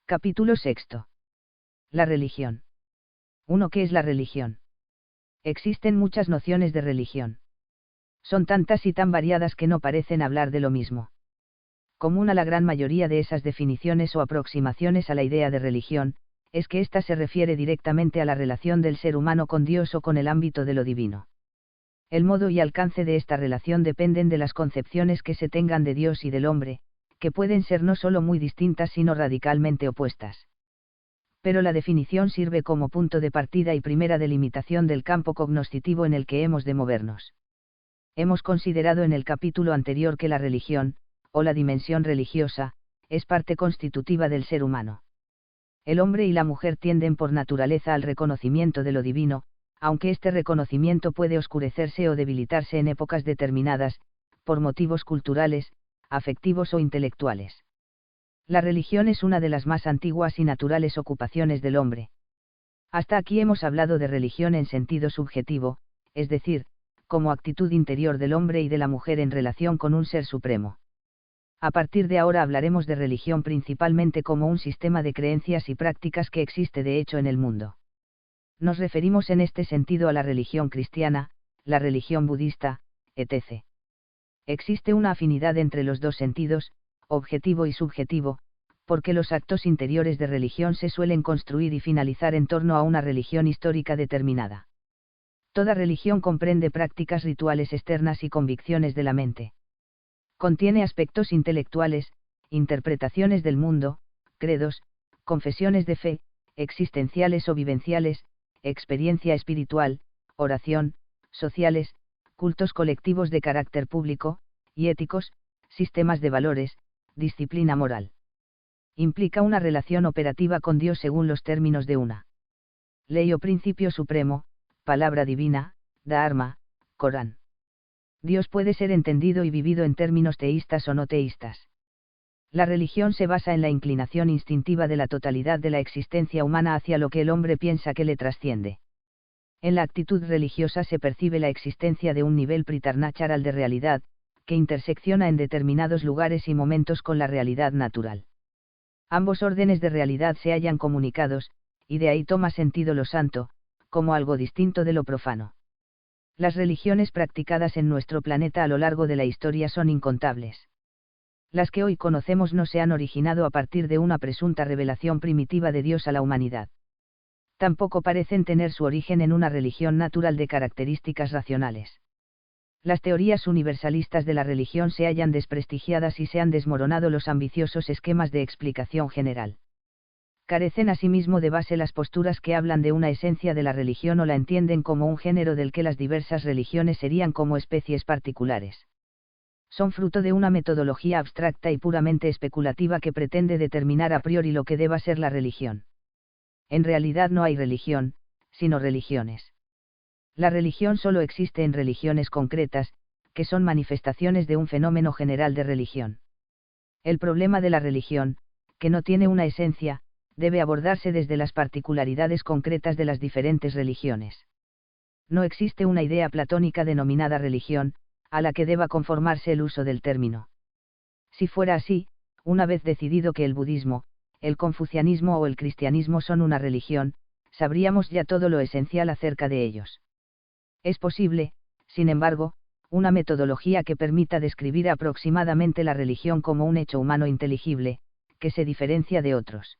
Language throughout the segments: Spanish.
Capítulo sexto. La religión. 1. ¿Qué es la religión? Existen muchas nociones de religión. Son tantas y tan variadas que no parecen hablar de lo mismo. Común a la gran mayoría de esas definiciones o aproximaciones a la idea de religión, es que ésta se refiere directamente a la relación del ser humano con Dios o con el ámbito de lo divino. El modo y alcance de esta relación dependen de las concepciones que se tengan de Dios y del hombre, que pueden ser no solo muy distintas sino radicalmente opuestas. Pero la definición sirve como punto de partida y primera delimitación del campo cognoscitivo en el que hemos de movernos. Hemos considerado en el capítulo anterior que la religión, o la dimensión religiosa, es parte constitutiva del ser humano. El hombre y la mujer tienden por naturaleza al reconocimiento de lo divino, aunque este reconocimiento puede oscurecerse o debilitarse en épocas determinadas, por motivos culturales, afectivos o intelectuales. La religión es una de las más antiguas y naturales ocupaciones del hombre. Hasta aquí hemos hablado de religión en sentido subjetivo, es decir, como actitud interior del hombre y de la mujer en relación con un ser supremo. A partir de ahora hablaremos de religión principalmente como un sistema de creencias y prácticas que existe de hecho en el mundo. Nos referimos en este sentido a la religión cristiana, la religión budista, etc. Existe una afinidad entre los dos sentidos, objetivo y subjetivo, porque los actos interiores de religión se suelen construir y finalizar en torno a una religión histórica determinada. Toda religión comprende prácticas rituales externas y convicciones de la mente. Contiene aspectos intelectuales, interpretaciones del mundo, credos, confesiones de fe, existenciales o vivenciales, experiencia espiritual, oración, sociales, cultos colectivos de carácter público, y éticos, sistemas de valores, disciplina moral. Implica una relación operativa con Dios según los términos de una ley o principio supremo, palabra divina, Dharma, Corán. Dios puede ser entendido y vivido en términos teístas o no teístas. La religión se basa en la inclinación instintiva de la totalidad de la existencia humana hacia lo que el hombre piensa que le trasciende. En la actitud religiosa se percibe la existencia de un nivel pritarnacharal de realidad, que intersecciona en determinados lugares y momentos con la realidad natural. Ambos órdenes de realidad se hallan comunicados, y de ahí toma sentido lo santo, como algo distinto de lo profano. Las religiones practicadas en nuestro planeta a lo largo de la historia son incontables. Las que hoy conocemos no se han originado a partir de una presunta revelación primitiva de Dios a la humanidad. Tampoco parecen tener su origen en una religión natural de características racionales. Las teorías universalistas de la religión se hallan desprestigiadas y se han desmoronado los ambiciosos esquemas de explicación general. Carecen asimismo de base las posturas que hablan de una esencia de la religión o la entienden como un género del que las diversas religiones serían como especies particulares. Son fruto de una metodología abstracta y puramente especulativa que pretende determinar a priori lo que deba ser la religión. En realidad no hay religión, sino religiones. La religión solo existe en religiones concretas, que son manifestaciones de un fenómeno general de religión. El problema de la religión, que no tiene una esencia, debe abordarse desde las particularidades concretas de las diferentes religiones. No existe una idea platónica denominada religión, a la que deba conformarse el uso del término. Si fuera así, una vez decidido que el budismo, el confucianismo o el cristianismo son una religión, sabríamos ya todo lo esencial acerca de ellos. Es posible, sin embargo, una metodología que permita describir aproximadamente la religión como un hecho humano inteligible, que se diferencia de otros.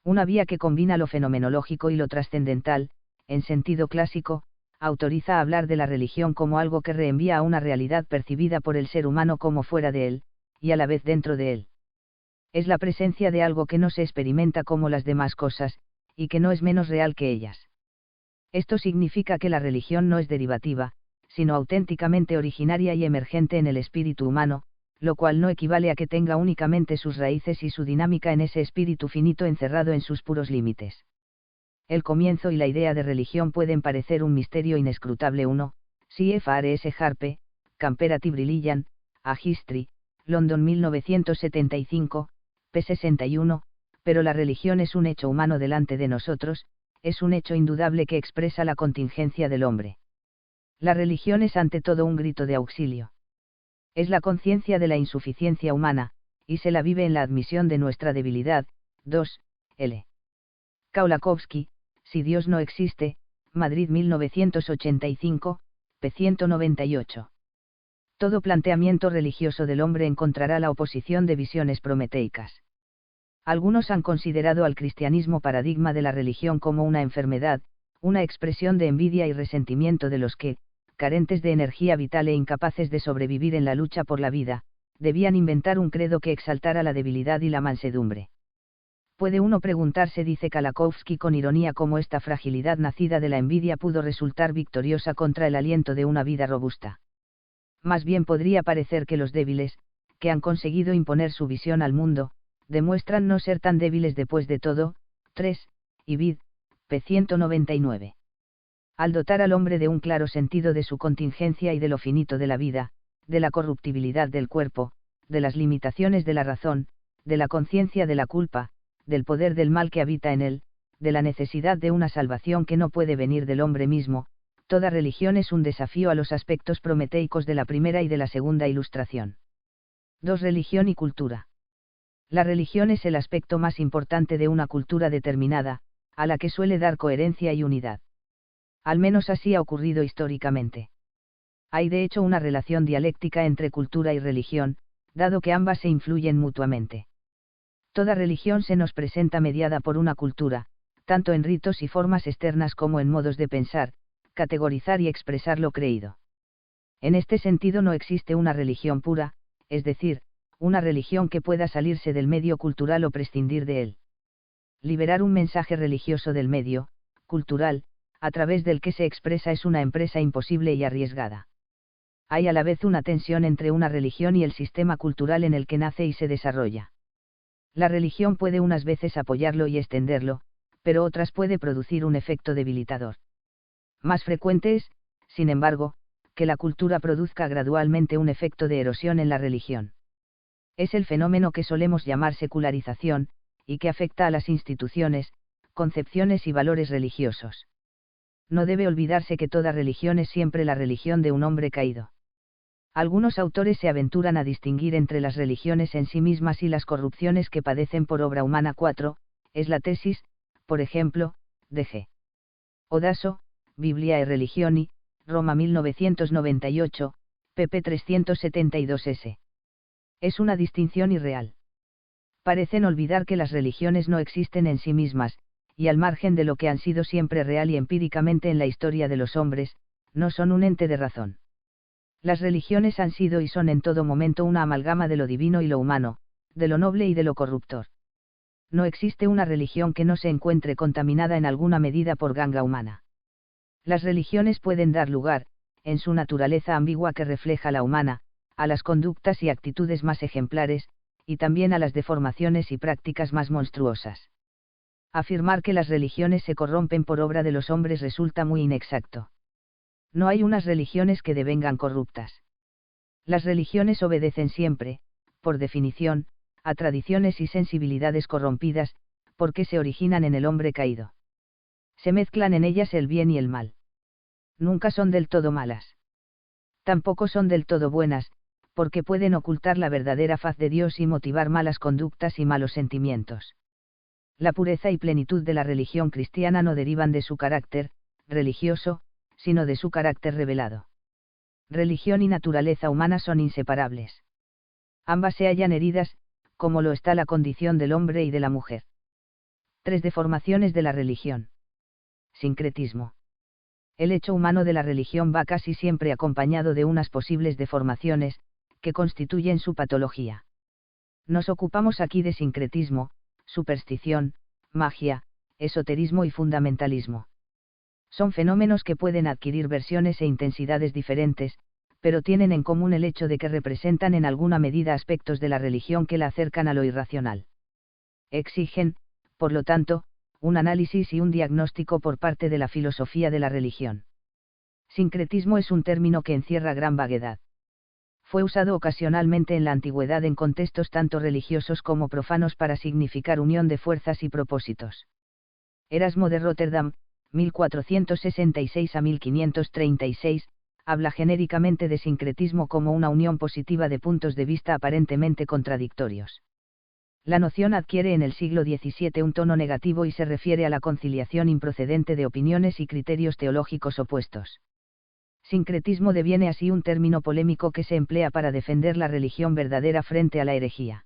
Una vía que combina lo fenomenológico y lo trascendental, en sentido clásico, autoriza a hablar de la religión como algo que reenvía a una realidad percibida por el ser humano como fuera de él, y a la vez dentro de él. Es la presencia de algo que no se experimenta como las demás cosas, y que no es menos real que ellas. Esto significa que la religión no es derivativa, sino auténticamente originaria y emergente en el espíritu humano, lo cual no equivale a que tenga únicamente sus raíces y su dinámica en ese espíritu finito encerrado en sus puros límites. El comienzo y la idea de religión pueden parecer un misterio inescrutable. 1. C.F.R.S. Harpe, Comparative Religion, A History, London 1975, p. 61, pero la religión es un hecho humano delante de nosotros, es un hecho indudable que expresa la contingencia del hombre. La religión es ante todo un grito de auxilio. Es la conciencia de la insuficiencia humana, y se la vive en la admisión de nuestra debilidad, 2, L. Kaulakovsky, Si Dios no existe, Madrid 1985, p. 198. Todo planteamiento religioso del hombre encontrará la oposición de visiones prometeicas. Algunos han considerado al cristianismo paradigma de la religión como una enfermedad, una expresión de envidia y resentimiento de los que, carentes de energía vital e incapaces de sobrevivir en la lucha por la vida, debían inventar un credo que exaltara la debilidad y la mansedumbre. Puede uno preguntarse, dice Kaulakovsky con ironía, cómo esta fragilidad nacida de la envidia pudo resultar victoriosa contra el aliento de una vida robusta. Más bien podría parecer que los débiles, que han conseguido imponer su visión al mundo, demuestran no ser tan débiles después de todo. 3, Ibid, p. 199. Al dotar al hombre de un claro sentido de su contingencia y de lo finito de la vida, de la corruptibilidad del cuerpo, de las limitaciones de la razón, de la conciencia de la culpa, del poder del mal que habita en él, de la necesidad de una salvación que no puede venir del hombre mismo, toda religión es un desafío a los aspectos prometeicos de la primera y de la segunda ilustración. 2. Religión y cultura. La religión es el aspecto más importante de una cultura determinada, a la que suele dar coherencia y unidad. Al menos así ha ocurrido históricamente. Hay de hecho una relación dialéctica entre cultura y religión, dado que ambas se influyen mutuamente. Toda religión se nos presenta mediada por una cultura, tanto en ritos y formas externas como en modos de pensar, categorizar y expresar lo creído. En este sentido no existe una religión pura, es decir, una religión que pueda salirse del medio cultural o prescindir de él. Liberar un mensaje religioso del medio cultural, a través del que se expresa, es una empresa imposible y arriesgada. Hay a la vez una tensión entre una religión y el sistema cultural en el que nace y se desarrolla. La religión puede unas veces apoyarlo y extenderlo, pero otras puede producir un efecto debilitador. Más frecuente es, sin embargo, que la cultura produzca gradualmente un efecto de erosión en la religión. Es el fenómeno que solemos llamar secularización, y que afecta a las instituciones, concepciones y valores religiosos. No debe olvidarse que toda religión es siempre la religión de un hombre caído. Algunos autores se aventuran a distinguir entre las religiones en sí mismas y las corrupciones que padecen por obra humana. 4, es la tesis, por ejemplo, de G. Odasso, Biblia e Religioni, Roma 1998, pp 372s. Es una distinción irreal. Parecen olvidar que las religiones no existen en sí mismas, y al margen de lo que han sido siempre real y empíricamente en la historia de los hombres, no son un ente de razón. Las religiones han sido y son en todo momento una amalgama de lo divino y lo humano, de lo noble y de lo corruptor. No existe una religión que no se encuentre contaminada en alguna medida por ganga humana. Las religiones pueden dar lugar, en su naturaleza ambigua que refleja la humana, a las conductas y actitudes más ejemplares, y también a las deformaciones y prácticas más monstruosas. Afirmar que las religiones se corrompen por obra de los hombres resulta muy inexacto. No hay unas religiones que devengan corruptas. Las religiones obedecen siempre, por definición, a tradiciones y sensibilidades corrompidas, porque se originan en el hombre caído. Se mezclan en ellas el bien y el mal. Nunca son del todo malas. Tampoco son del todo buenas, porque pueden ocultar la verdadera faz de Dios y motivar malas conductas y malos sentimientos. La pureza y plenitud de la religión cristiana no derivan de su carácter religioso, sino de su carácter revelado. Religión y naturaleza humana son inseparables. Ambas se hallan heridas, como lo está la condición del hombre y de la mujer. 3 Deformaciones de la religión. Sincretismo. El hecho humano de la religión va casi siempre acompañado de unas posibles deformaciones, que constituyen su patología. Nos ocupamos aquí de sincretismo, superstición, magia, esoterismo y fundamentalismo. Son fenómenos que pueden adquirir versiones e intensidades diferentes, pero tienen en común el hecho de que representan en alguna medida aspectos de la religión que la acercan a lo irracional. Exigen, por lo tanto, un análisis y un diagnóstico por parte de la filosofía de la religión. Sincretismo es un término que encierra gran vaguedad. Fue usado ocasionalmente en la antigüedad en contextos tanto religiosos como profanos para significar unión de fuerzas y propósitos. Erasmo de Rotterdam, 1466 a 1536, habla genéricamente de sincretismo como una unión positiva de puntos de vista aparentemente contradictorios. La noción adquiere en el siglo XVII un tono negativo y se refiere a la conciliación improcedente de opiniones y criterios teológicos opuestos. Sincretismo deviene así un término polémico que se emplea para defender la religión verdadera frente a la herejía.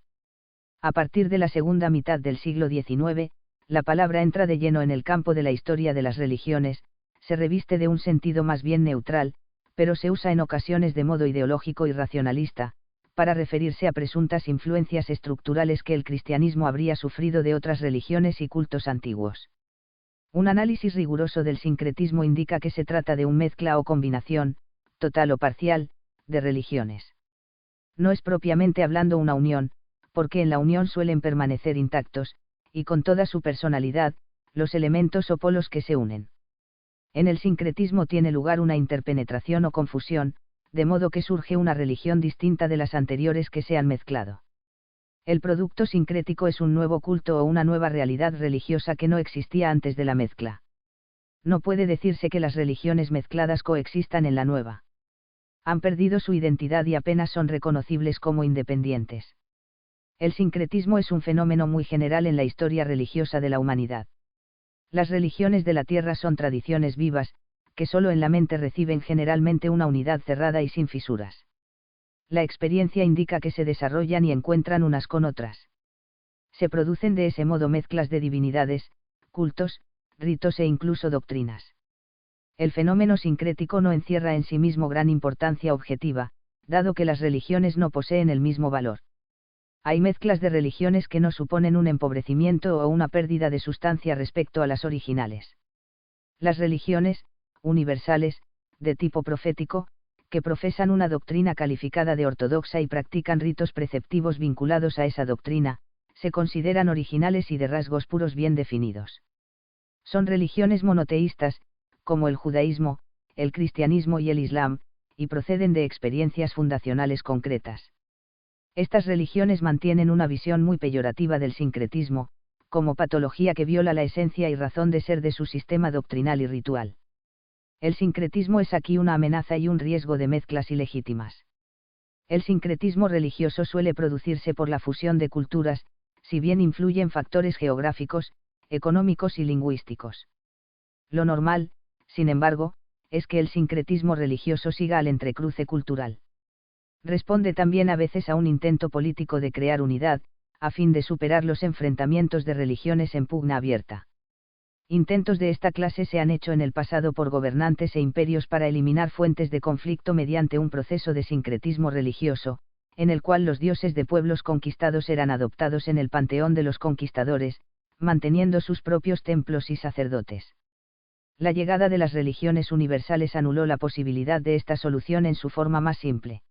A partir de la segunda mitad del siglo XIX, la palabra entra de lleno en el campo de la historia de las religiones, se reviste de un sentido más bien neutral, pero se usa en ocasiones de modo ideológico y racionalista, para referirse a presuntas influencias estructurales que el cristianismo habría sufrido de otras religiones y cultos antiguos. Un análisis riguroso del sincretismo indica que se trata de una mezcla o combinación, total o parcial, de religiones. No es propiamente hablando una unión, porque en la unión suelen permanecer intactos, y con toda su personalidad, los elementos o polos que se unen. En el sincretismo tiene lugar una interpenetración o confusión, de modo que surge una religión distinta de las anteriores que se han mezclado. El producto sincrético es un nuevo culto o una nueva realidad religiosa que no existía antes de la mezcla. No puede decirse que las religiones mezcladas coexistan en la nueva. Han perdido su identidad y apenas son reconocibles como independientes. El sincretismo es un fenómeno muy general en la historia religiosa de la humanidad. Las religiones de la tierra son tradiciones vivas, que solo en la mente reciben generalmente una unidad cerrada y sin fisuras. La experiencia indica que se desarrollan y encuentran unas con otras. Se producen de ese modo mezclas de divinidades, cultos, ritos e incluso doctrinas. El fenómeno sincrético no encierra en sí mismo gran importancia objetiva, dado que las religiones no poseen el mismo valor. Hay mezclas de religiones que no suponen un empobrecimiento o una pérdida de sustancia respecto a las originales. Las religiones, universales, de tipo profético, que profesan una doctrina calificada de ortodoxa y practican ritos preceptivos vinculados a esa doctrina, se consideran originales y de rasgos puros bien definidos. Son religiones monoteístas, como el judaísmo, el cristianismo y el islam, y proceden de experiencias fundacionales concretas. Estas religiones mantienen una visión muy peyorativa del sincretismo, como patología que viola la esencia y razón de ser de su sistema doctrinal y ritual. El sincretismo es aquí una amenaza y un riesgo de mezclas ilegítimas. El sincretismo religioso suele producirse por la fusión de culturas, si bien influyen factores geográficos, económicos y lingüísticos. Lo normal, sin embargo, es que el sincretismo religioso siga al entrecruce cultural. Responde también a veces a un intento político de crear unidad, a fin de superar los enfrentamientos de religiones en pugna abierta. Intentos de esta clase se han hecho en el pasado por gobernantes e imperios para eliminar fuentes de conflicto mediante un proceso de sincretismo religioso, en el cual los dioses de pueblos conquistados eran adoptados en el panteón de los conquistadores, manteniendo sus propios templos y sacerdotes. La llegada de las religiones universales anuló la posibilidad de esta solución en su forma más simple.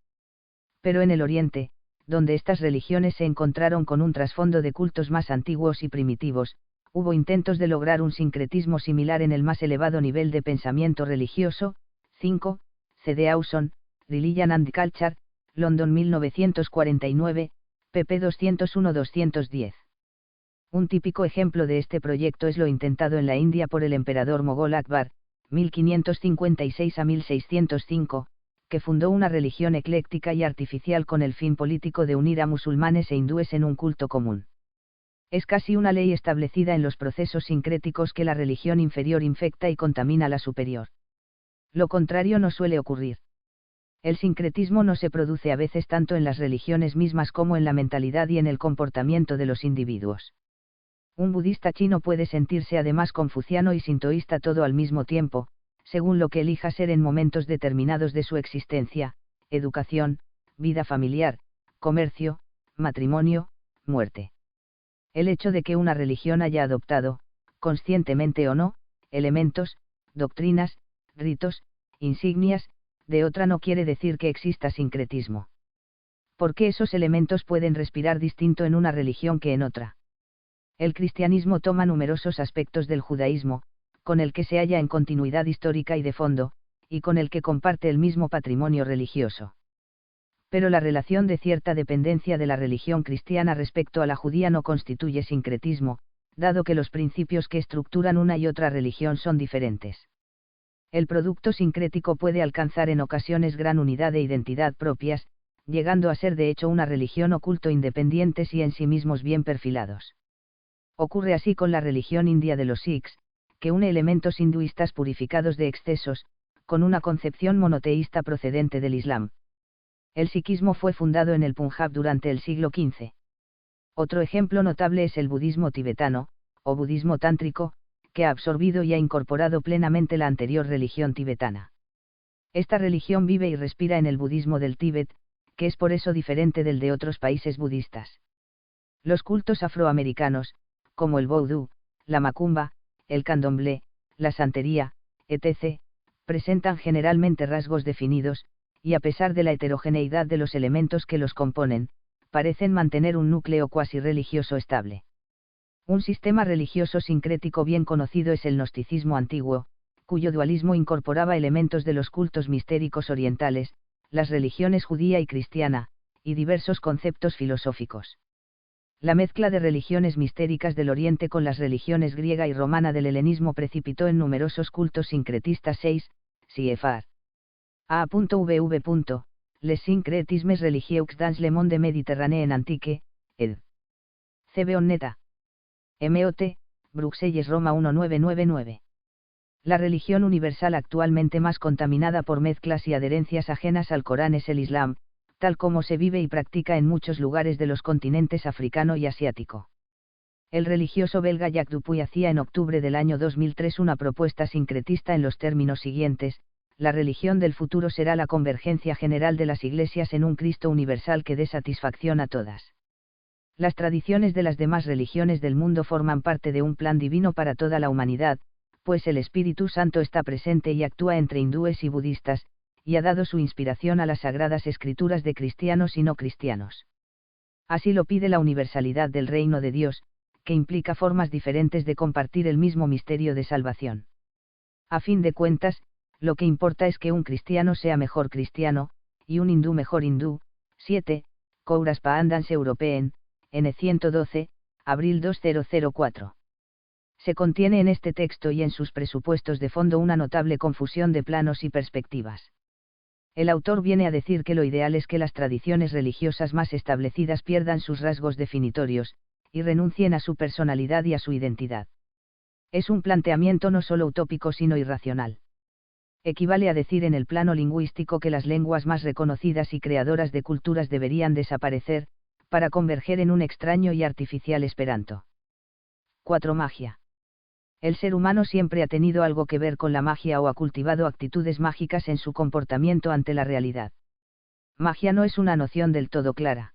Pero en el Oriente, donde estas religiones se encontraron con un trasfondo de cultos más antiguos y primitivos, hubo intentos de lograr un sincretismo similar en el más elevado nivel de pensamiento religioso. 5. C. D. Awson, Religion and Culture, London 1949, pp. 201-210. Un típico ejemplo de este proyecto es lo intentado en la India por el emperador Mogol Akbar, 1556 a 1605, que fundó una religión ecléctica y artificial con el fin político de unir a musulmanes e hindúes en un culto común. Es casi una ley establecida en los procesos sincréticos que la religión inferior infecta y contamina la superior. Lo contrario no suele ocurrir. El sincretismo no se produce a veces tanto en las religiones mismas como en la mentalidad y en el comportamiento de los individuos. Un budista chino puede sentirse además confuciano y sintoísta todo al mismo tiempo, según lo que elija ser en momentos determinados de su existencia: educación, vida familiar, comercio, matrimonio, muerte. El hecho de que una religión haya adoptado, conscientemente o no, elementos, doctrinas, ritos, insignias, de otra no quiere decir que exista sincretismo. Porque esos elementos pueden respirar distinto en una religión que en otra. El cristianismo toma numerosos aspectos del judaísmo, con el que se halla en continuidad histórica y de fondo, y con el que comparte el mismo patrimonio religioso. Pero la relación de cierta dependencia de la religión cristiana respecto a la judía no constituye sincretismo, dado que los principios que estructuran una y otra religión son diferentes. El producto sincrético puede alcanzar en ocasiones gran unidad e identidad propias, llegando a ser de hecho una religión o culto independientes y en sí mismos bien perfilados. Ocurre así con la religión india de los Sikhs, que une elementos hinduistas purificados de excesos, con una concepción monoteísta procedente del Islam. El sikhismo fue fundado en el Punjab durante el siglo XV. Otro ejemplo notable es el budismo tibetano, o budismo tántrico, que ha absorbido y ha incorporado plenamente la anterior religión tibetana. Esta religión vive y respira en el budismo del Tíbet, que es por eso diferente del de otros países budistas. Los cultos afroamericanos, como el vodú, la macumba, el candomblé, la santería, etc., presentan generalmente rasgos definidos, y a pesar de la heterogeneidad de los elementos que los componen, parecen mantener un núcleo cuasi religioso estable. Un sistema religioso sincrético bien conocido es el gnosticismo antiguo, cuyo dualismo incorporaba elementos de los cultos mistéricos orientales, las religiones judía y cristiana, y diversos conceptos filosóficos. La mezcla de religiones mistéricas del Oriente con las religiones griega y romana del helenismo precipitó en numerosos cultos sincretistas 6, CFR. A.V. Les syncretismes religieux dans le monde méditerranéen antique, ed. C.B. Onneta. M.O.T., Bruxelles, Roma 1999. La religión universal actualmente más contaminada por mezclas y adherencias ajenas al Corán es el Islam, tal como se vive y practica en muchos lugares de los continentes africano y asiático. El religioso belga Jacques Dupuy hacía en octubre del año 2003 una propuesta sincretista en los términos siguientes: la religión del futuro será la convergencia general de las iglesias en un Cristo universal que dé satisfacción a todas. Las tradiciones de las demás religiones del mundo forman parte de un plan divino para toda la humanidad, pues el Espíritu Santo está presente y actúa entre hindúes y budistas, y ha dado su inspiración a las sagradas escrituras de cristianos y no cristianos. Así lo pide la universalidad del reino de Dios, que implica formas diferentes de compartir el mismo misterio de salvación. A fin de cuentas, lo que importa es que un cristiano sea mejor cristiano, y un hindú mejor hindú. 7. Kouras Paandans Europeen, N112, abril 2004. Se contiene en este texto y en sus presupuestos de fondo una notable confusión de planos y perspectivas. El autor viene a decir que lo ideal es que las tradiciones religiosas más establecidas pierdan sus rasgos definitorios, y renuncien a su personalidad y a su identidad. Es un planteamiento no solo utópico sino irracional. Equivale a decir en el plano lingüístico que las lenguas más reconocidas y creadoras de culturas deberían desaparecer, para converger en un extraño y artificial esperanto. 4. Magia. El ser humano siempre ha tenido algo que ver con la magia o ha cultivado actitudes mágicas en su comportamiento ante la realidad. Magia no es una noción del todo clara.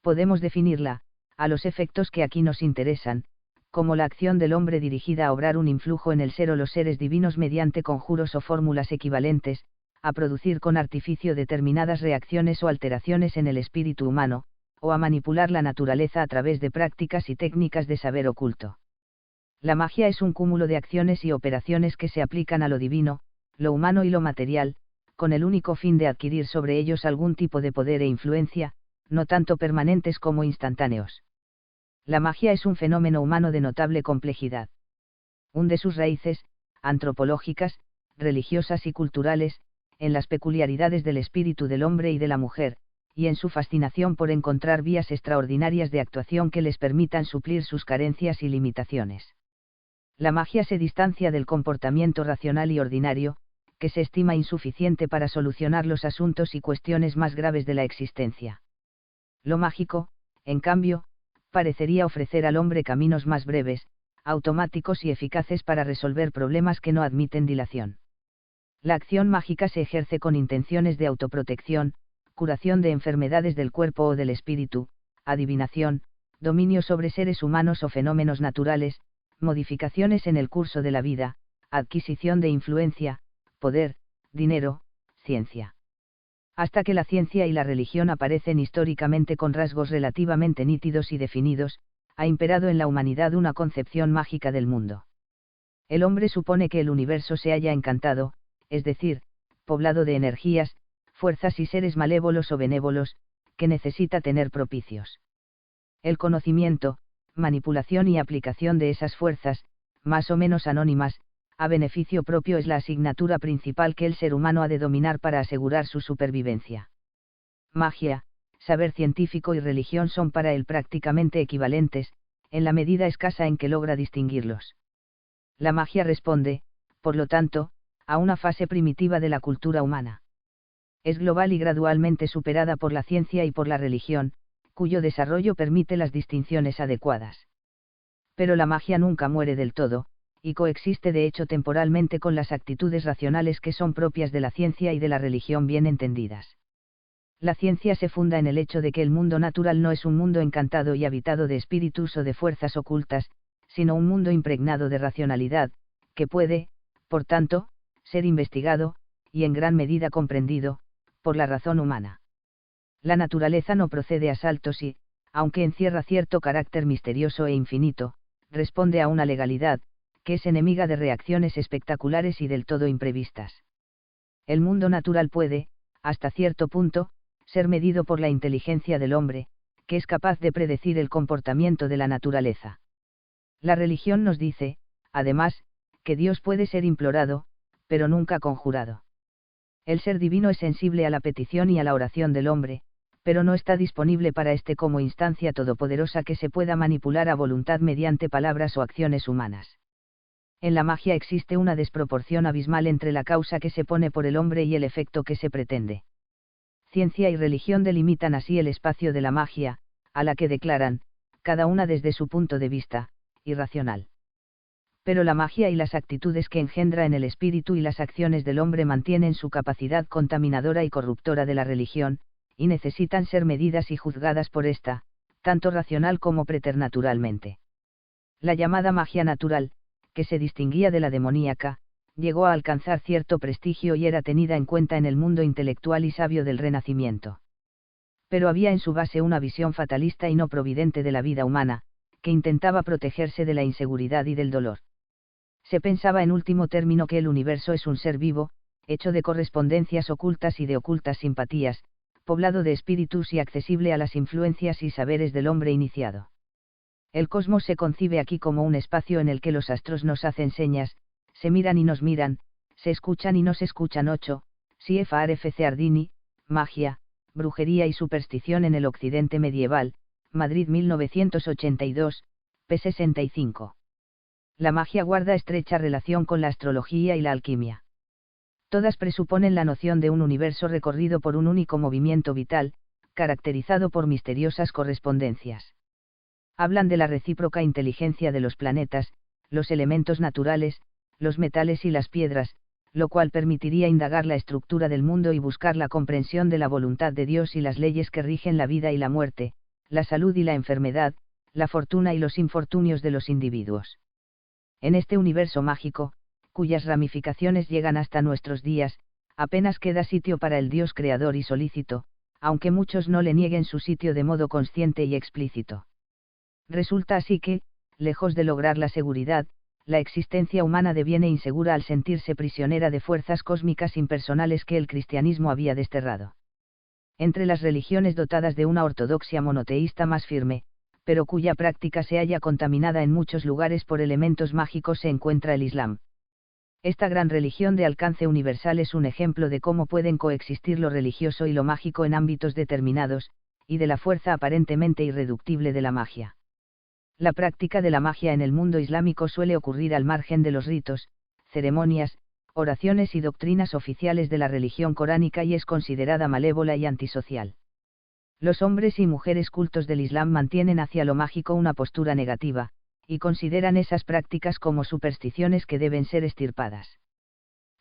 Podemos definirla, a los efectos que aquí nos interesan, como la acción del hombre dirigida a obrar un influjo en el ser o los seres divinos mediante conjuros o fórmulas equivalentes, a producir con artificio determinadas reacciones o alteraciones en el espíritu humano, o a manipular la naturaleza a través de prácticas y técnicas de saber oculto. La magia es un cúmulo de acciones y operaciones que se aplican a lo divino, lo humano y lo material, con el único fin de adquirir sobre ellos algún tipo de poder e influencia, no tanto permanentes como instantáneos. La magia es un fenómeno humano de notable complejidad. Hunde sus raíces, antropológicas, religiosas y culturales, en las peculiaridades del espíritu del hombre y de la mujer, y en su fascinación por encontrar vías extraordinarias de actuación que les permitan suplir sus carencias y limitaciones. La magia se distancia del comportamiento racional y ordinario, que se estima insuficiente para solucionar los asuntos y cuestiones más graves de la existencia. Lo mágico, en cambio, parecería ofrecer al hombre caminos más breves, automáticos y eficaces para resolver problemas que no admiten dilación. La acción mágica se ejerce con intenciones de autoprotección, curación de enfermedades del cuerpo o del espíritu, adivinación, dominio sobre seres humanos o fenómenos naturales, modificaciones en el curso de la vida, adquisición de influencia, poder, dinero, ciencia. Hasta que la ciencia y la religión aparecen históricamente con rasgos relativamente nítidos y definidos, ha imperado en la humanidad una concepción mágica del mundo. El hombre supone que el universo se halla encantado, es decir, poblado de energías, fuerzas y seres malévolos o benévolos, que necesita tener propicios. El conocimiento, manipulación y aplicación de esas fuerzas, más o menos anónimas, a beneficio propio es la asignatura principal que el ser humano ha de dominar para asegurar su supervivencia. magia, saber científico y religión son para él prácticamente equivalentes, en la medida escasa en que logra distinguirlos. La magia responde, por lo tanto, a una fase primitiva de la cultura humana. Es global y gradualmente superada por la ciencia y por la religión, cuyo desarrollo permite las distinciones adecuadas. Pero la magia nunca muere del todo, y coexiste de hecho temporalmente con las actitudes racionales que son propias de la ciencia y de la religión bien entendidas. La ciencia se funda en el hecho de que el mundo natural no es un mundo encantado y habitado de espíritus o de fuerzas ocultas, sino un mundo impregnado de racionalidad, que puede, por tanto, ser investigado, y en gran medida comprendido, por la razón humana. La naturaleza no procede a saltos y, aunque encierra cierto carácter misterioso e infinito, responde a una legalidad, que es enemiga de reacciones espectaculares y del todo imprevistas. El mundo natural puede, hasta cierto punto, ser medido por la inteligencia del hombre, que es capaz de predecir el comportamiento de la naturaleza. La religión nos dice, además, que Dios puede ser implorado, pero nunca conjurado. El ser divino es sensible a la petición y a la oración del hombre, pero no está disponible para éste como instancia todopoderosa que se pueda manipular a voluntad mediante palabras o acciones humanas. En la magia existe una desproporción abismal entre la causa que se pone por el hombre y el efecto que se pretende. Ciencia y religión delimitan así el espacio de la magia, a la que declaran, cada una desde su punto de vista, irracional. Pero la magia y las actitudes que engendra en el espíritu y las acciones del hombre mantienen su capacidad contaminadora y corruptora de la religión, y necesitan ser medidas y juzgadas por esta, tanto racional como preternaturalmente. La llamada magia natural, que se distinguía de la demoníaca, llegó a alcanzar cierto prestigio y era tenida en cuenta en el mundo intelectual y sabio del Renacimiento. Pero había en su base una visión fatalista y no providente de la vida humana, que intentaba protegerse de la inseguridad y del dolor. Se pensaba en último término que el universo es un ser vivo, hecho de correspondencias ocultas y de ocultas simpatías, poblado de espíritus y accesible a las influencias y saberes del hombre iniciado. El cosmos se concibe aquí como un espacio en el que los astros nos hacen señas, se miran y nos miran, se escuchan y nos escuchan. 8. C.F. F.C. Ardini, Magia, Brujería y Superstición en el Occidente Medieval, Madrid 1982, p. 65. La magia guarda estrecha relación con la astrología y la alquimia. Todas presuponen la noción de un universo recorrido por un único movimiento vital, caracterizado por misteriosas correspondencias. Hablan de la recíproca inteligencia de los planetas, los elementos naturales, los metales y las piedras, lo cual permitiría indagar la estructura del mundo y buscar la comprensión de la voluntad de Dios y las leyes que rigen la vida y la muerte, la salud y la enfermedad, la fortuna y los infortunios de los individuos. En este universo mágico, cuyas ramificaciones llegan hasta nuestros días, apenas queda sitio para el Dios creador y solícito, aunque muchos no le nieguen su sitio de modo consciente y explícito. Resulta así que, lejos de lograr la seguridad, la existencia humana deviene insegura al sentirse prisionera de fuerzas cósmicas impersonales que el cristianismo había desterrado. Entre las religiones dotadas de una ortodoxia monoteísta más firme, pero cuya práctica se halla contaminada en muchos lugares por elementos mágicos, se encuentra el Islam. Esta gran religión de alcance universal es un ejemplo de cómo pueden coexistir lo religioso y lo mágico en ámbitos determinados, y de la fuerza aparentemente irreductible de la magia. La práctica de la magia en el mundo islámico suele ocurrir al margen de los ritos, ceremonias, oraciones y doctrinas oficiales de la religión coránica y es considerada malévola y antisocial. Los hombres y mujeres cultos del Islam mantienen hacia lo mágico una postura negativa, y consideran esas prácticas como supersticiones que deben ser extirpadas.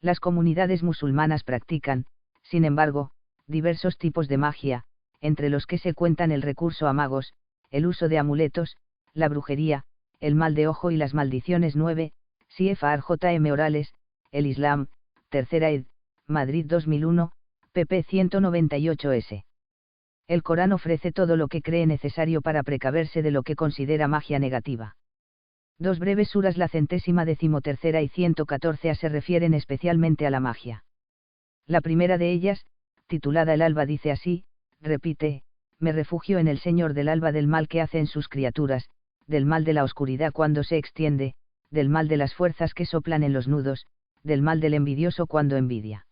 Las comunidades musulmanas practican, sin embargo, diversos tipos de magia, entre los que se cuentan el recurso a magos, el uso de amuletos, la brujería, el mal de ojo y las maldiciones. 9. C.F.R. J.M. Orales, El Islam, Tercera ed., Madrid 2001, pp. 198s. El Corán ofrece todo lo que cree necesario para precaverse de lo que considera magia negativa. Dos breves suras, la 113ª y 114a, se refieren especialmente a la magia. La primera de ellas, titulada El Alba, dice así, repite: me refugio en el Señor del alba, del mal que hacen sus criaturas, del mal de la oscuridad cuando se extiende, del mal de las fuerzas que soplan en los nudos, del mal del envidioso cuando envidia.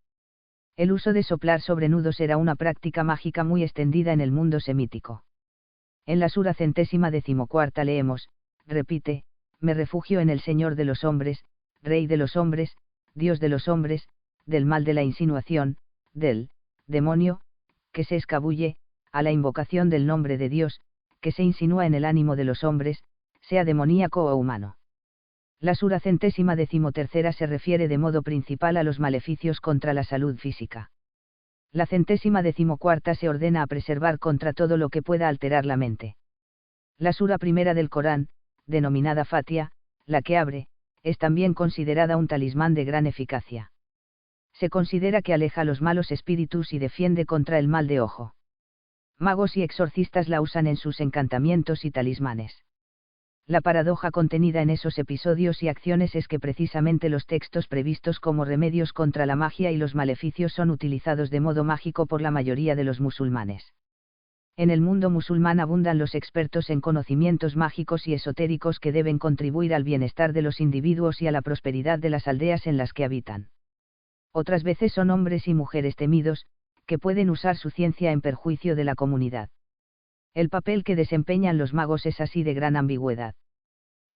El uso de soplar sobre nudos era una práctica mágica muy extendida en el mundo semítico. En la sura 114 leemos, repite, me refugio en el Señor de los hombres, Rey de los hombres, Dios de los hombres, del mal de la insinuación, del demonio, que se escabulle, a la invocación del nombre de Dios, que se insinúa en el ánimo de los hombres, sea demoníaco o humano. La sura 113 se refiere de modo principal a los maleficios contra la salud física. La 114 se ordena a preservar contra todo lo que pueda alterar la mente. La sura primera del Corán, denominada Fatia, la que abre, es también considerada un talismán de gran eficacia. Se considera que aleja los malos espíritus y defiende contra el mal de ojo. Magos y exorcistas la usan en sus encantamientos y talismanes. La paradoja contenida en esos episodios y acciones es que precisamente los textos previstos como remedios contra la magia y los maleficios son utilizados de modo mágico por la mayoría de los musulmanes. En el mundo musulmán abundan los expertos en conocimientos mágicos y esotéricos que deben contribuir al bienestar de los individuos y a la prosperidad de las aldeas en las que habitan. Otras veces son hombres y mujeres temidos, que pueden usar su ciencia en perjuicio de la comunidad. El papel que desempeñan los magos es así de gran ambigüedad.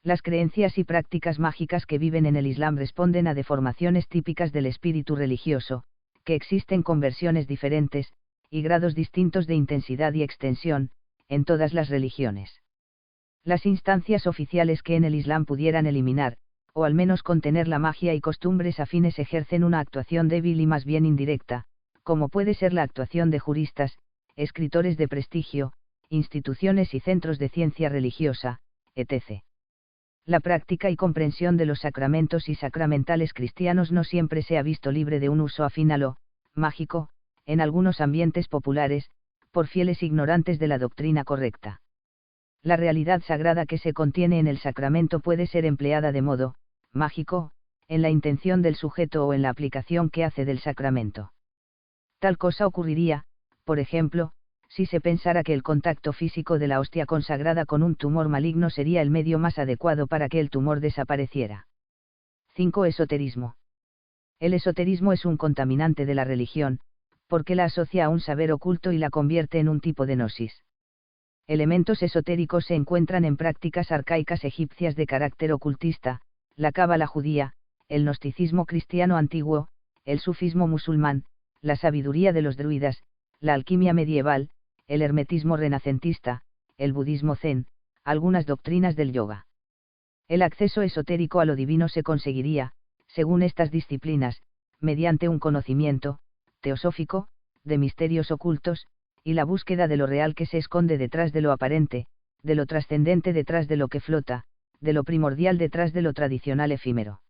Las creencias y prácticas mágicas que viven en el Islam responden a deformaciones típicas del espíritu religioso, que existen con versiones diferentes, y grados distintos de intensidad y extensión, en todas las religiones. Las instancias oficiales que en el Islam pudieran eliminar, o al menos contener la magia y costumbres afines ejercen una actuación débil y más bien indirecta, como puede ser la actuación de juristas, escritores de prestigio, instituciones y centros de ciencia religiosa, etc. La práctica y comprensión de los sacramentos y sacramentales cristianos no siempre se ha visto libre de un uso afín a lo mágico, en algunos ambientes populares, por fieles ignorantes de la doctrina correcta. La realidad sagrada que se contiene en el sacramento puede ser empleada de modo mágico, en la intención del sujeto o en la aplicación que hace del sacramento. Tal cosa ocurriría, por ejemplo, si se pensara que el contacto físico de la hostia consagrada con un tumor maligno sería el medio más adecuado para que el tumor desapareciera. 5. Esoterismo. El esoterismo es un contaminante de la religión, porque la asocia a un saber oculto y la convierte en un tipo de gnosis. Elementos esotéricos se encuentran en prácticas arcaicas egipcias de carácter ocultista, la cábala judía, el gnosticismo cristiano antiguo, el sufismo musulmán, la sabiduría de los druidas, la alquimia medieval, el hermetismo renacentista, el budismo zen, algunas doctrinas del yoga. El acceso esotérico a lo divino se conseguiría, según estas disciplinas, mediante un conocimiento teosófico, de misterios ocultos, y la búsqueda de lo real que se esconde detrás de lo aparente, de lo trascendente detrás de lo que flota, de lo primordial detrás de lo tradicional efímero.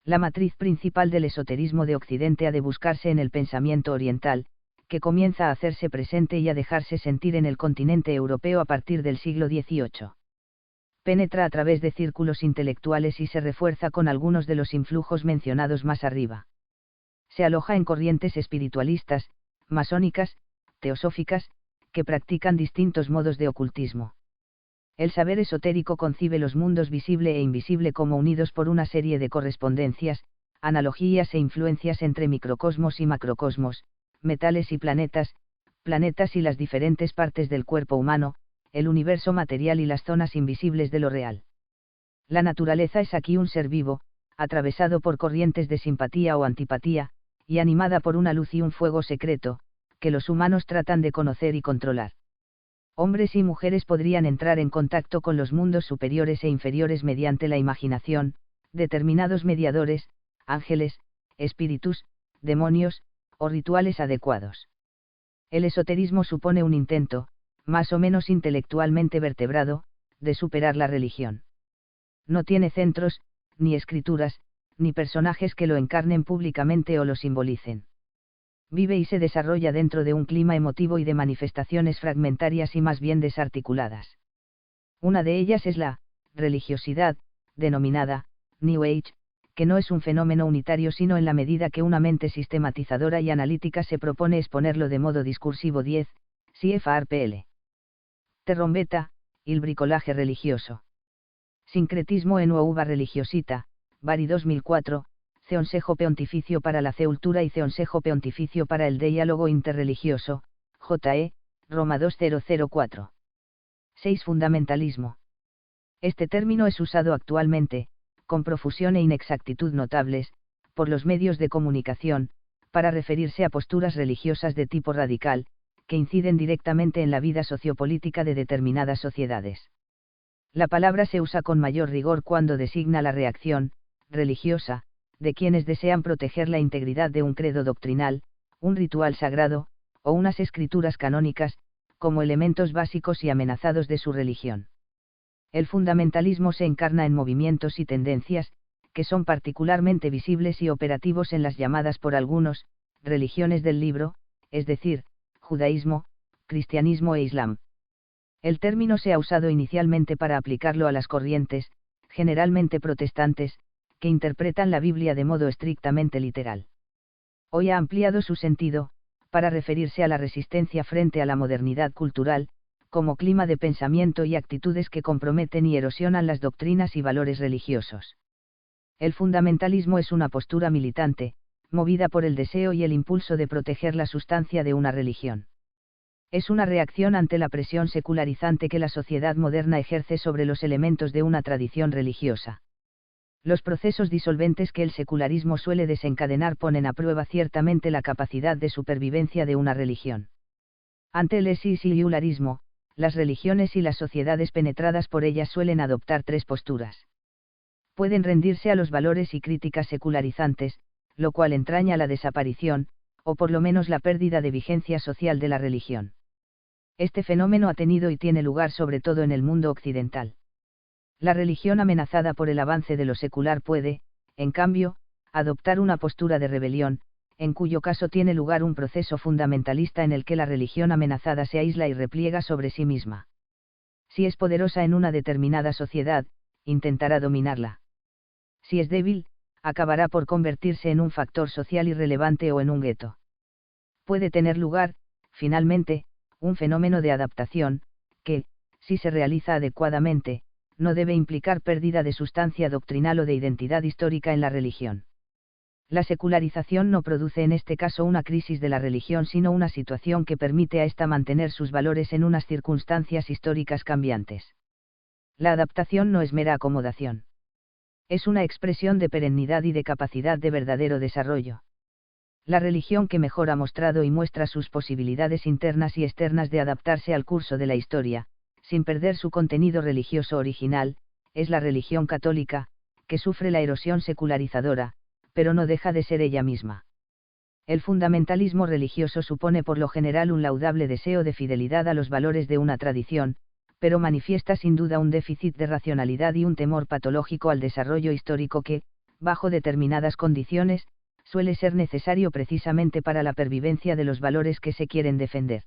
La matriz principal del esoterismo de Occidente ha de buscarse en el pensamiento oriental, que comienza a hacerse presente y a dejarse sentir en el continente europeo a partir del siglo XVIII. Penetra a través de círculos intelectuales y se refuerza con algunos de los influjos mencionados más arriba. Se aloja en corrientes espiritualistas, masónicas, teosóficas, que practican distintos modos de ocultismo. El saber esotérico concibe los mundos visible e invisible como unidos por una serie de correspondencias, analogías e influencias entre microcosmos y macrocosmos, metales y planetas y las diferentes partes del cuerpo humano, el universo material y las zonas invisibles de lo real. La naturaleza es aquí un ser vivo, atravesado por corrientes de simpatía o antipatía, y animada por una luz y un fuego secreto, que los humanos tratan de conocer y controlar. Hombres y mujeres podrían entrar en contacto con los mundos superiores e inferiores mediante la imaginación, determinados mediadores, ángeles, espíritus, demonios, o rituales adecuados. El esoterismo supone un intento, más o menos intelectualmente vertebrado, de superar la religión. No tiene centros, ni escrituras, ni personajes que lo encarnen públicamente o lo simbolicen. Vive y se desarrolla dentro de un clima emotivo y de manifestaciones fragmentarias y más bien desarticuladas. Una de ellas es la religiosidad, denominada New Age, que no es un fenómeno unitario sino en la medida que una mente sistematizadora y analítica se propone exponerlo de modo discursivo. 10. CFRPL. Terrombeta, il bricolaje religioso. Sincretismo en uva religiosita, Bari 2004, Consejo Pontificio para la Cultura y Consejo Pontificio para el Diálogo Interreligioso, J.E., Roma 2004. 6. Fundamentalismo. Este término es usado actualmente, con profusión e inexactitud notables, por los medios de comunicación, para referirse a posturas religiosas de tipo radical, que inciden directamente en la vida sociopolítica de determinadas sociedades. La palabra se usa con mayor rigor cuando designa la reacción, religiosa, de quienes desean proteger la integridad de un credo doctrinal, un ritual sagrado, o unas escrituras canónicas, como elementos básicos y amenazados de su religión. El fundamentalismo se encarna en movimientos y tendencias, que son particularmente visibles y operativos en las llamadas por algunos, religiones del libro, es decir, judaísmo, cristianismo e islam. El término se ha usado inicialmente para aplicarlo a las corrientes, generalmente protestantes, que interpretan la Biblia de modo estrictamente literal. Hoy ha ampliado su sentido, para referirse a la resistencia frente a la modernidad cultural, como clima de pensamiento y actitudes que comprometen y erosionan las doctrinas y valores religiosos. El fundamentalismo es una postura militante, movida por el deseo y el impulso de proteger la sustancia de una religión. Es una reacción ante la presión secularizante que la sociedad moderna ejerce sobre los elementos de una tradición religiosa. Los procesos disolventes que el secularismo suele desencadenar ponen a prueba ciertamente la capacidad de supervivencia de una religión. Ante el secularismo, las religiones y las sociedades penetradas por ellas suelen adoptar tres posturas. Pueden rendirse a los valores y críticas secularizantes, lo cual entraña la desaparición, o por lo menos la pérdida de vigencia social de la religión. Este fenómeno ha tenido y tiene lugar sobre todo en el mundo occidental. La religión amenazada por el avance de lo secular puede, en cambio, adoptar una postura de rebelión, en cuyo caso tiene lugar un proceso fundamentalista en el que la religión amenazada se aísla y repliega sobre sí misma. Si es poderosa en una determinada sociedad, intentará dominarla. Si es débil, acabará por convertirse en un factor social irrelevante o en un gueto. Puede tener lugar, finalmente, un fenómeno de adaptación, que, si se realiza adecuadamente, no debe implicar pérdida de sustancia doctrinal o de identidad histórica en la religión. La secularización no produce en este caso una crisis de la religión sino una situación que permite a ésta mantener sus valores en unas circunstancias históricas cambiantes. La adaptación no es mera acomodación. Es una expresión de perennidad y de capacidad de verdadero desarrollo. La religión que mejor ha mostrado y muestra sus posibilidades internas y externas de adaptarse al curso de la historia, sin perder su contenido religioso original, es la religión católica, que sufre la erosión secularizadora, pero no deja de ser ella misma. El fundamentalismo religioso supone por lo general un laudable deseo de fidelidad a los valores de una tradición, pero manifiesta sin duda un déficit de racionalidad y un temor patológico al desarrollo histórico que, bajo determinadas condiciones, suele ser necesario precisamente para la pervivencia de los valores que se quieren defender.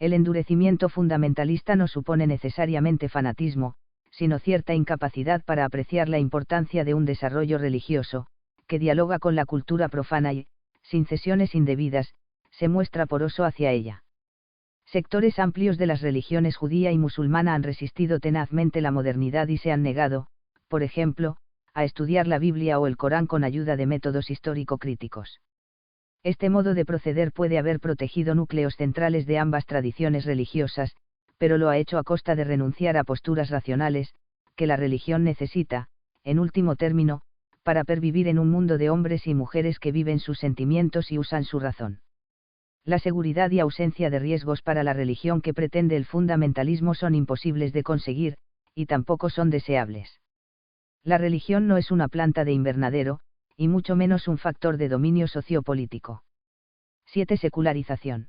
El endurecimiento fundamentalista no supone necesariamente fanatismo, sino cierta incapacidad para apreciar la importancia de un desarrollo religioso, que dialoga con la cultura profana y, sin cesiones indebidas, se muestra poroso hacia ella. Sectores amplios de las religiones judía y musulmana han resistido tenazmente la modernidad y se han negado, por ejemplo, a estudiar la Biblia o el Corán con ayuda de métodos histórico-críticos. Este modo de proceder puede haber protegido núcleos centrales de ambas tradiciones religiosas, pero lo ha hecho a costa de renunciar a posturas racionales, que la religión necesita, en último término, para pervivir en un mundo de hombres y mujeres que viven sus sentimientos y usan su razón. La seguridad y ausencia de riesgos para la religión que pretende el fundamentalismo son imposibles de conseguir, y tampoco son deseables. La religión no es una planta de invernadero, y mucho menos un factor de dominio sociopolítico. 7. Secularización.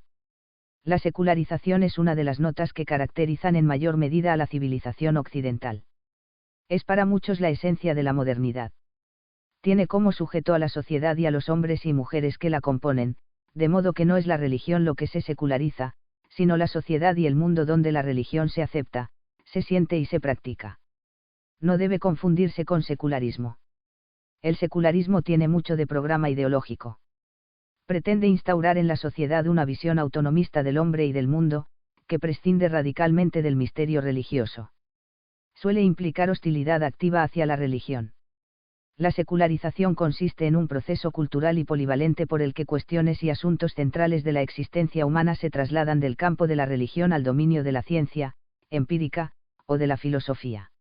La secularización es una de las notas que caracterizan en mayor medida a la civilización occidental. Es para muchos la esencia de la modernidad. Tiene como sujeto a la sociedad y a los hombres y mujeres que la componen, de modo que no es la religión lo que se seculariza, sino la sociedad y el mundo donde la religión se acepta, se siente y se practica. No debe confundirse con secularismo. El secularismo tiene mucho de programa ideológico. Pretende instaurar en la sociedad una visión autonomista del hombre y del mundo, que prescinde radicalmente del misterio religioso. Suele implicar hostilidad activa hacia la religión. La secularización consiste en un proceso cultural y polivalente por el que cuestiones y asuntos centrales de la existencia humana se trasladan del campo de la religión al dominio de la ciencia, empírica, o de la filosofía.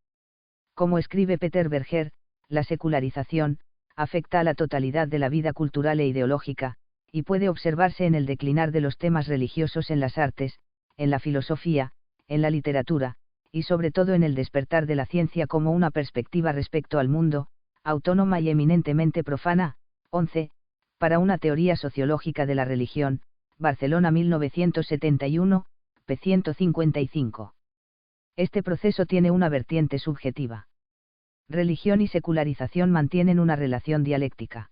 Como escribe Peter Berger, la secularización afecta a la totalidad de la vida cultural e ideológica, y puede observarse en el declinar de los temas religiosos en las artes, en la filosofía, en la literatura, y sobre todo en el despertar de la ciencia como una perspectiva respecto al mundo, autónoma y eminentemente profana. 11. Para una teoría sociológica de la religión, Barcelona 1971, p. 155. Este proceso tiene una vertiente subjetiva. Religión y secularización mantienen una relación dialéctica.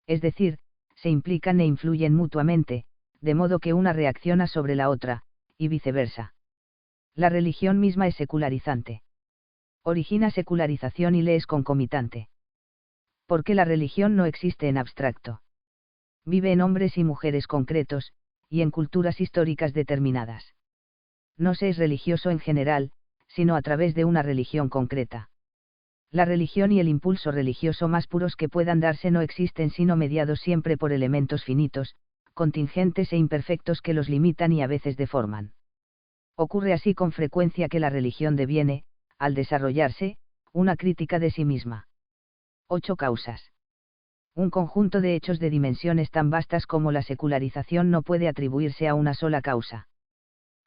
Es decir, se implican e influyen mutuamente, de modo que una reacciona sobre la otra, y viceversa. La religión misma es secularizante. Origina secularización y le es concomitante. Porque la religión no existe en abstracto. Vive en hombres y mujeres concretos, y en culturas históricas determinadas. No se es religioso en general, sino a través de una religión concreta. La religión y el impulso religioso más puros que puedan darse no existen sino mediados siempre por elementos finitos, contingentes e imperfectos que los limitan y a veces deforman. Ocurre así con frecuencia que la religión deviene, al desarrollarse, una crítica de sí misma. 8 causas. Un conjunto de hechos de dimensiones tan vastas como la secularización no puede atribuirse a una sola causa.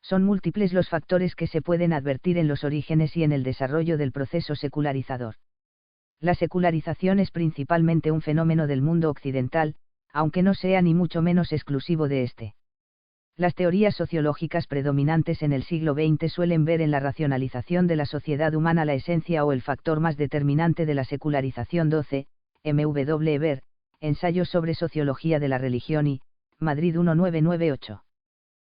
Son múltiples los factores que se pueden advertir en los orígenes y en el desarrollo del proceso secularizador. La secularización es principalmente un fenómeno del mundo occidental, aunque no sea ni mucho menos exclusivo de este. Las teorías sociológicas predominantes en el siglo XX suelen ver en la racionalización de la sociedad humana la esencia o el factor más determinante de la secularización. 12. M.W. Ber, Ensayos sobre Sociología de la Religión y, Madrid 1998.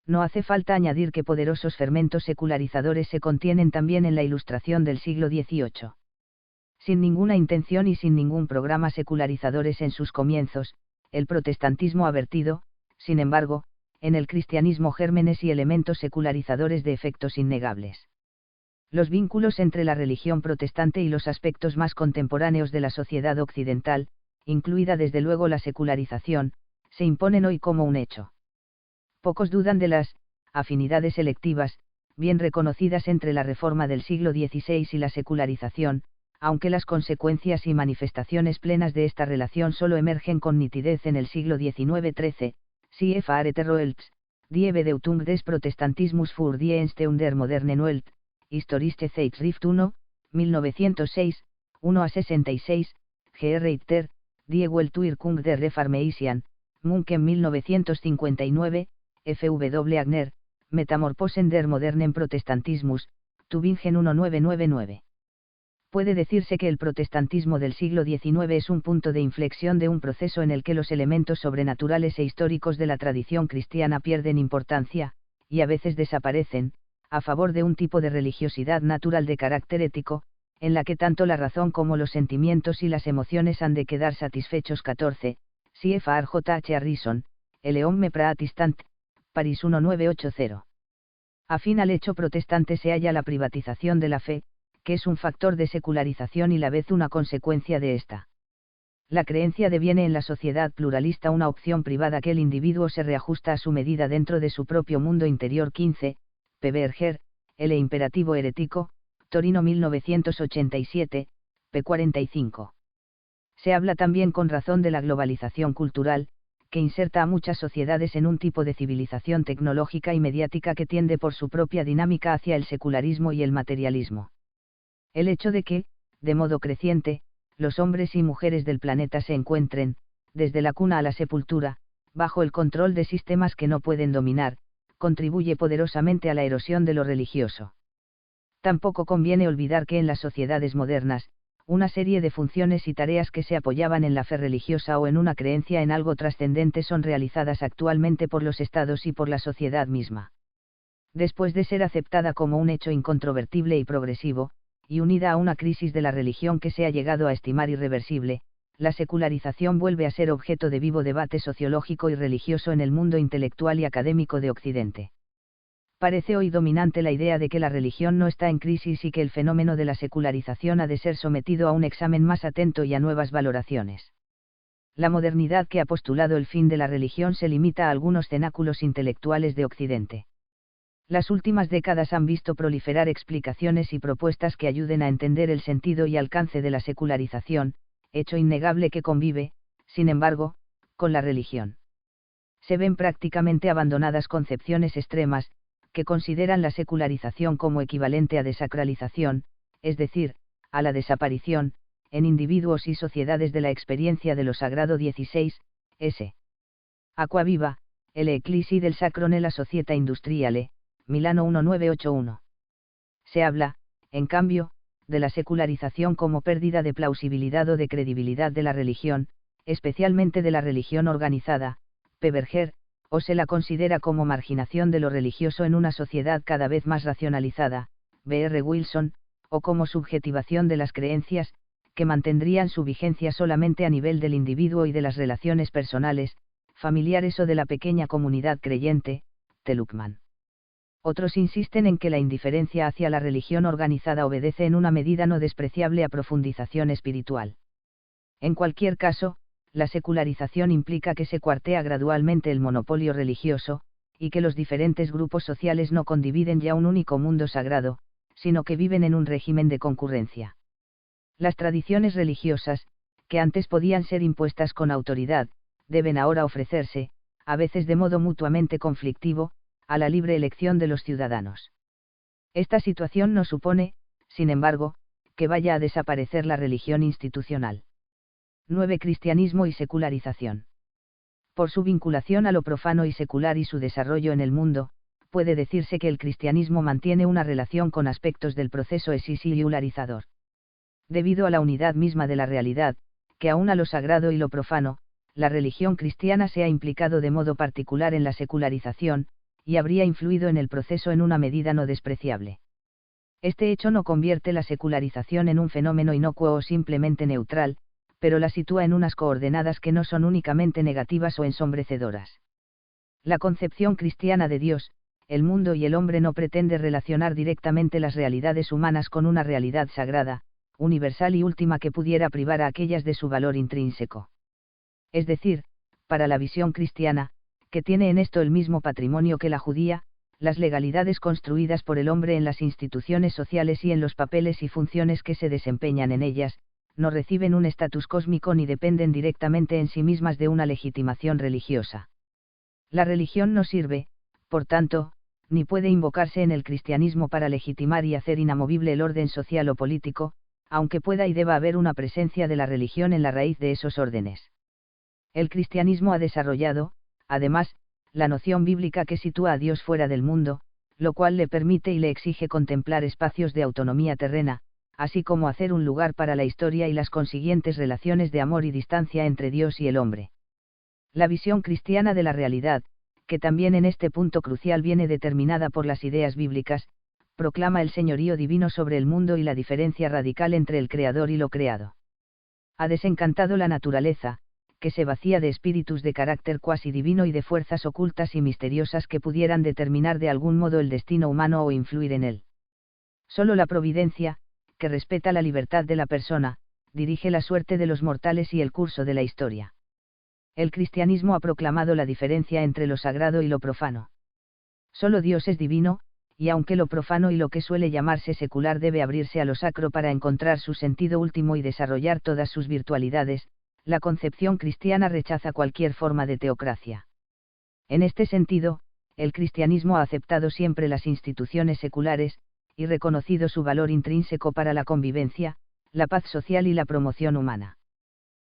No hace falta añadir que poderosos fermentos secularizadores se contienen también en la Ilustración del siglo XVIII. Sin ninguna intención y sin ningún programa secularizadores en sus comienzos, el protestantismo ha vertido, sin embargo, en el cristianismo gérmenes y elementos secularizadores de efectos innegables. Los vínculos entre la religión protestante y los aspectos más contemporáneos de la sociedad occidental, incluida desde luego la secularización, se imponen hoy como un hecho. Pocos dudan de las afinidades selectivas, bien reconocidas entre la reforma del siglo XVI y la secularización, aunque las consecuencias y manifestaciones plenas de esta relación solo emergen con nitidez en el siglo XIX. 13. Sie erfahre Roelts, die Bedeutung des Protestantismus für die Entstehung der modernen Welt, Historische Zeitschrift 1, 1906, 1-66, G. Reiter, die Weltwirkung der Reformation, Munchen 1959, F.W. Agner, Metamorphosen der modernen Protestantismus, Tübingen 1999. Puede decirse que el protestantismo del siglo XIX es un punto de inflexión de un proceso en el que los elementos sobrenaturales e históricos de la tradición cristiana pierden importancia, y a veces desaparecen, a favor de un tipo de religiosidad natural de carácter ético, en la que tanto la razón como los sentimientos y las emociones han de quedar satisfechos. 14. CFR J.H. Harrison, El Homme Protestant, París 1980. Afín al hecho protestante se halla la privatización de la fe, que es un factor de secularización y a la vez una consecuencia de esta. La creencia deviene en la sociedad pluralista una opción privada que el individuo se reajusta a su medida dentro de su propio mundo interior. 15. P. Berger, El imperativo herético, Torino 1987, p. 45. Se habla también con razón de la globalización cultural, que inserta a muchas sociedades en un tipo de civilización tecnológica y mediática que tiende por su propia dinámica hacia el secularismo y el materialismo. El hecho de que, de modo creciente, los hombres y mujeres del planeta se encuentren, desde la cuna a la sepultura, bajo el control de sistemas que no pueden dominar, contribuye poderosamente a la erosión de lo religioso. Tampoco conviene olvidar que en las sociedades modernas, una serie de funciones y tareas que se apoyaban en la fe religiosa o en una creencia en algo trascendente son realizadas actualmente por los estados y por la sociedad misma. Después de ser aceptada como un hecho incontrovertible y progresivo, y unida a una crisis de la religión que se ha llegado a estimar irreversible, la secularización vuelve a ser objeto de vivo debate sociológico y religioso en el mundo intelectual y académico de Occidente. Parece hoy dominante la idea de que la religión no está en crisis y que el fenómeno de la secularización ha de ser sometido a un examen más atento y a nuevas valoraciones. La modernidad que ha postulado el fin de la religión se limita a algunos cenáculos intelectuales de Occidente. Las últimas décadas han visto proliferar explicaciones y propuestas que ayuden a entender el sentido y alcance de la secularización, hecho innegable que convive, sin embargo, con la religión. Se ven prácticamente abandonadas concepciones extremas, que consideran la secularización como equivalente a desacralización, es decir, a la desaparición, en individuos y sociedades de la experiencia de lo sagrado 16, s. Acquaviva, el Eclisi del Sacro nella Società Industriale, Milano 1981. Se habla, en cambio, de la secularización como pérdida de plausibilidad o de credibilidad de la religión, especialmente de la religión organizada, P. Berger, o se la considera como marginación de lo religioso en una sociedad cada vez más racionalizada, B. R. Wilson, o como subjetivación de las creencias, que mantendrían su vigencia solamente a nivel del individuo y de las relaciones personales, familiares o de la pequeña comunidad creyente, T. Luckmann. Otros insisten en que la indiferencia hacia la religión organizada obedece en una medida no despreciable a profundización espiritual. En cualquier caso, la secularización implica que se cuartea gradualmente el monopolio religioso, y que los diferentes grupos sociales no condividen ya un único mundo sagrado, sino que viven en un régimen de concurrencia. Las tradiciones religiosas, que antes podían ser impuestas con autoridad, deben ahora ofrecerse, a veces de modo mutuamente conflictivo, a la libre elección de los ciudadanos. Esta situación no supone, sin embargo, que vaya a desaparecer la religión institucional. 9. Cristianismo y secularización. Por su vinculación a lo profano y secular y su desarrollo en el mundo, puede decirse que el cristianismo mantiene una relación con aspectos del proceso secularizador. Debido a la unidad misma de la realidad, que aúna lo sagrado y lo profano, la religión cristiana se ha implicado de modo particular en la secularización, y habría influido en el proceso en una medida no despreciable. Este hecho no convierte la secularización en un fenómeno inocuo o simplemente neutral, pero la sitúa en unas coordenadas que no son únicamente negativas o ensombrecedoras. La concepción cristiana de Dios, el mundo y el hombre no pretende relacionar directamente las realidades humanas con una realidad sagrada, universal y última que pudiera privar a aquellas de su valor intrínseco. Es decir, para la visión cristiana, que tiene en esto el mismo patrimonio que la judía, las legalidades construidas por el hombre en las instituciones sociales y en los papeles y funciones que se desempeñan en ellas, no reciben un estatus cósmico ni dependen directamente en sí mismas de una legitimación religiosa. La religión no sirve, por tanto, ni puede invocarse en el cristianismo para legitimar y hacer inamovible el orden social o político, aunque pueda y deba haber una presencia de la religión en la raíz de esos órdenes. El cristianismo ha desarrollado, además, la noción bíblica que sitúa a Dios fuera del mundo, lo cual le permite y le exige contemplar espacios de autonomía terrena, así como hacer un lugar para la historia y las consiguientes relaciones de amor y distancia entre Dios y el hombre. La visión cristiana de la realidad, que también en este punto crucial viene determinada por las ideas bíblicas, proclama el señorío divino sobre el mundo y la diferencia radical entre el creador y lo creado. Ha desencantado la naturaleza, que se vacía de espíritus de carácter cuasi divino y de fuerzas ocultas y misteriosas que pudieran determinar de algún modo el destino humano o influir en él. Solo la providencia, que respeta la libertad de la persona, dirige la suerte de los mortales y el curso de la historia. El cristianismo ha proclamado la diferencia entre lo sagrado y lo profano. Solo Dios es divino, y aunque lo profano y lo que suele llamarse secular debe abrirse a lo sacro para encontrar su sentido último y desarrollar todas sus virtualidades, la concepción cristiana rechaza cualquier forma de teocracia. En este sentido, el cristianismo ha aceptado siempre las instituciones seculares, y reconocido su valor intrínseco para la convivencia, la paz social y la promoción humana.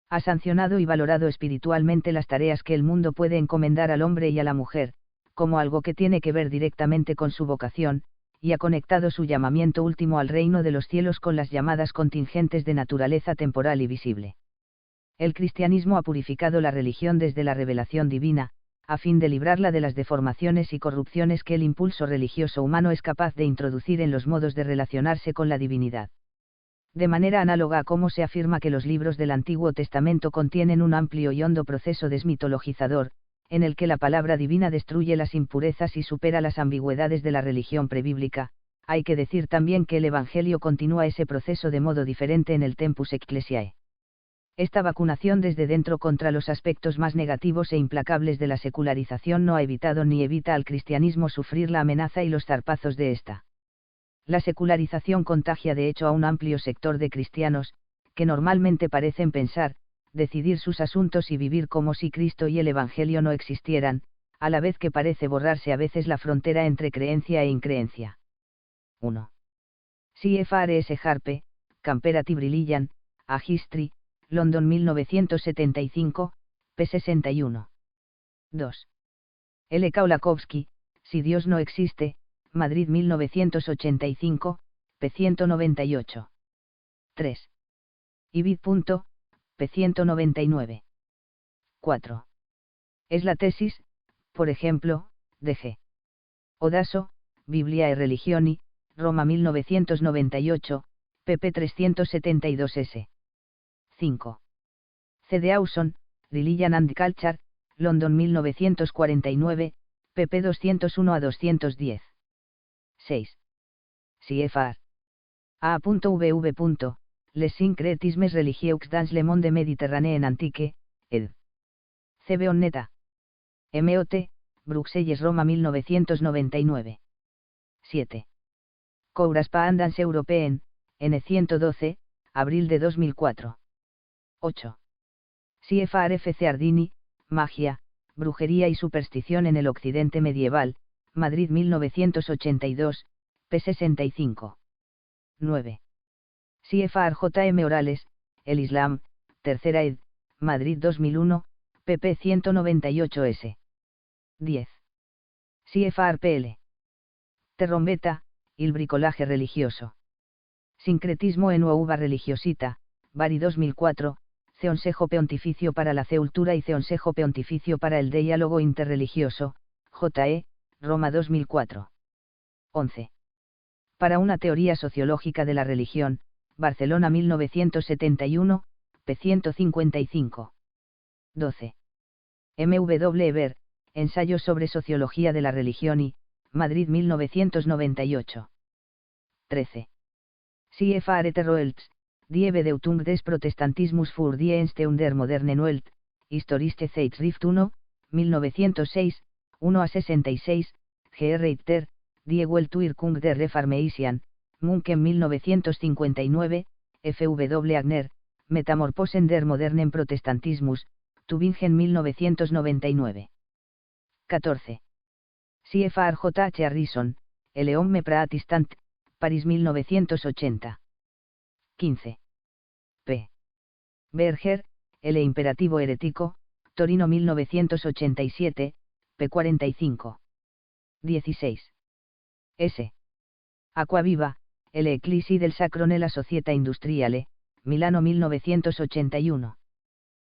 Ha sancionado y valorado espiritualmente las tareas que el mundo puede encomendar al hombre y a la mujer, como algo que tiene que ver directamente con su vocación, y ha conectado su llamamiento último al reino de los cielos con las llamadas contingentes de naturaleza temporal y visible. El cristianismo ha purificado la religión desde la revelación divina, a fin de librarla de las deformaciones y corrupciones que el impulso religioso humano es capaz de introducir en los modos de relacionarse con la divinidad. De manera análoga a cómo se afirma que los libros del Antiguo Testamento contienen un amplio y hondo proceso desmitologizador, en el que la palabra divina destruye las impurezas y supera las ambigüedades de la religión prebíblica. Hay que decir también que el Evangelio continúa ese proceso de modo diferente en el Tempus Ecclesiae. Esta vacunación desde dentro contra los aspectos más negativos e implacables de la secularización no ha evitado ni evita al cristianismo sufrir la amenaza y los zarpazos de esta. La secularización contagia de hecho a un amplio sector de cristianos, que normalmente parecen pensar, decidir sus asuntos y vivir como si Cristo y el Evangelio no existieran, a la vez que parece borrarse a veces la frontera entre creencia e increencia. 1. C.F.R.S. Harpe, Comparative Religion, A History, London 1975, p. 61. 2. L. Kaulakowski, Si Dios no existe, Madrid 1985, p. 198. 3. Ibid. p. 199. 4. Es la tesis, por ejemplo, de G. Odasso, Biblia e Religioni, Roma 1998, pp. 372s. 5. C. de Dawson, Religion and Culture, London 1949, pp. 201 a 210. 6. C.F.R. A.V. Les syncretismes religieux dans le monde méditerranéen antique, ed. C.B. Onneta. M.O.T., Bruxelles Roma 1999. 7. Correspondance Européen, N112, abril de 2004. 8. C.F.R.F.C. Ardini, Magia, Brujería y Superstición en el Occidente Medieval, Madrid 1982, p. 65. 9. C.F.R.J.M. Orales, El Islam, Tercera ed., Madrid 2001, pp. 198s. 10. C.F.R.P.L. Terrombeta, Il bricolaje religioso. Sincretismo en uva religiosita, Bari 2004, Consejo Pontificio para la Cultura y Consejo Pontificio para el Diálogo Interreligioso, J.E., Roma 2004. 11. Para una teoría sociológica de la religión, Barcelona 1971, p. 155. 12. M.W. Ver, Ensayo sobre Sociología de la Religión y, Madrid 1998. 13. C.F.R. Roelts, Die Bedeutung des Protestantismus für die Entstehung der modernen Welt, Historische Zeitschrift 1, 1906, 1 a 66, G.R. Richter, Die Weltwirkung der Reformation, Munchen 1959, F.W. Agner, Metamorphosen der modernen Protestantismus, Tübingen 1999. 14. C.F.R. J.H. Harrison, El Homme Protestant, París 1980. 15. P. Berger, El Imperativo Herético, Torino 1987, p. 45. 16. S. Acquaviva, El Eclisi del Sacro nella Società Industriale, Milano 1981.